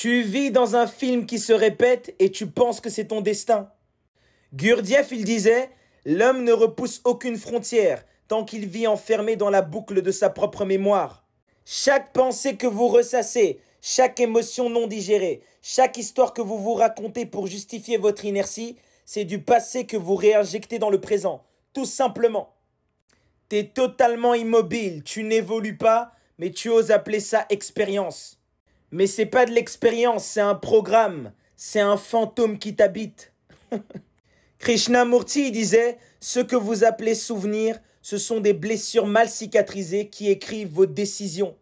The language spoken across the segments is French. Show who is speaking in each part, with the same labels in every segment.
Speaker 1: Tu vis dans un film qui se répète et tu penses que c'est ton destin. Gurdjieff, il disait, l'homme ne repousse aucune frontière tant qu'il vit enfermé dans la boucle de sa propre mémoire. Chaque pensée que vous ressassez, chaque émotion non digérée, chaque histoire que vous vous racontez pour justifier votre inertie, c'est du passé que vous réinjectez dans le présent, tout simplement. T'es totalement immobile, tu n'évolues pas, mais tu oses appeler ça expérience. Mais c'est pas de l'expérience, c'est un programme, c'est un fantôme qui t'habite. Krishnamurti disait, ce que vous appelez souvenirs, ce sont des blessures mal cicatrisées qui écrivent vos décisions.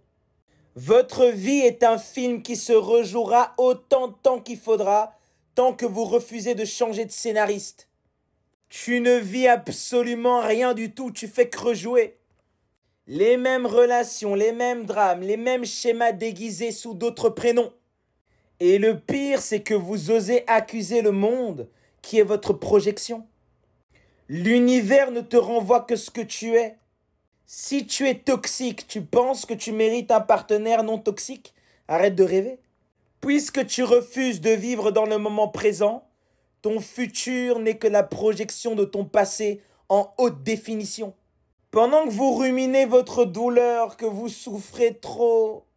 Speaker 1: Votre vie est un film qui se rejouera autant de temps qu'il faudra, tant que vous refusez de changer de scénariste. Tu ne vis absolument rien du tout, tu fais que rejouer. Les mêmes relations, les mêmes drames, les mêmes schémas déguisés sous d'autres prénoms. Et le pire, c'est que vous osez accuser le monde, qui est votre projection. L'univers ne te renvoie que ce que tu es. Si tu es toxique, tu penses que tu mérites un partenaire non toxique? Arrête de rêver. Puisque tu refuses de vivre dans le moment présent, ton futur n'est que la projection de ton passé en haute définition. Pendant que vous ruminez votre douleur, que vous souffrez trop,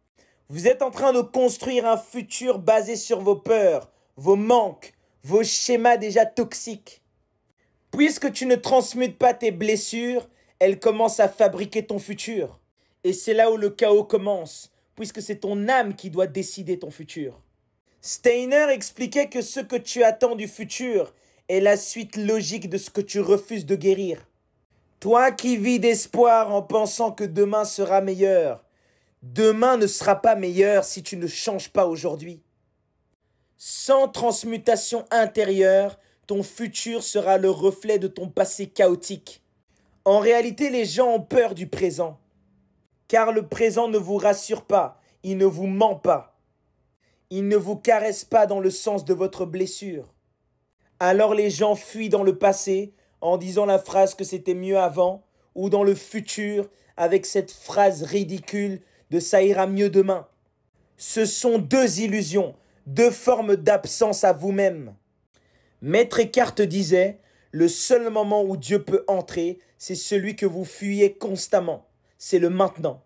Speaker 1: vous êtes en train de construire un futur basé sur vos peurs, vos manques, vos schémas déjà toxiques. Puisque tu ne transmutes pas tes blessures, elles commencent à fabriquer ton futur. Et c'est là où le chaos commence, puisque c'est ton âme qui doit décider ton futur. Steiner expliquait que ce que tu attends du futur est la suite logique de ce que tu refuses de guérir. Toi qui vis d'espoir en pensant que demain sera meilleur, demain ne sera pas meilleur si tu ne changes pas aujourd'hui. Sans transmutation intérieure, ton futur sera le reflet de ton passé chaotique. En réalité, les gens ont peur du présent. Car le présent ne vous rassure pas, il ne vous ment pas. Il ne vous caresse pas dans le sens de votre blessure. Alors les gens fuient dans le passé en disant la phrase que c'était mieux avant, ou dans le futur avec cette phrase ridicule de ça ira mieux demain. Ce sont deux illusions, deux formes d'absence à vous-même. Maître Eckhart disait, le seul moment où Dieu peut entrer, c'est celui que vous fuyez constamment. C'est le maintenant.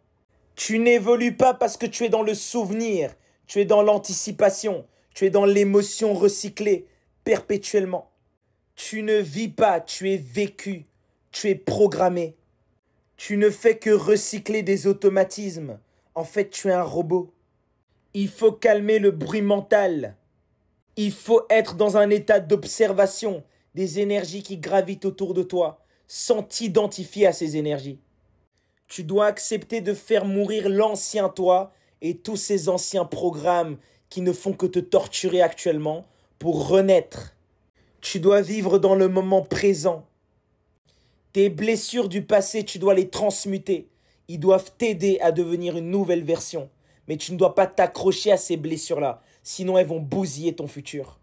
Speaker 1: Tu n'évolues pas parce que tu es dans le souvenir, tu es dans l'anticipation, tu es dans l'émotion recyclée perpétuellement. Tu ne vis pas, tu es vécu, tu es programmé. Tu ne fais que recycler des automatismes. En fait, tu es un robot. Il faut calmer le bruit mental. Il faut être dans un état d'observation des énergies qui gravitent autour de toi, sans t'identifier à ces énergies. Tu dois accepter de faire mourir l'ancien toi et tous ces anciens programmes qui ne font que te torturer actuellement pour renaître. Tu dois vivre dans le moment présent. Tes blessures du passé, tu dois les transmuter. Ils doivent t'aider à devenir une nouvelle version. Mais tu ne dois pas t'accrocher à ces blessures-là, sinon elles vont bousiller ton futur.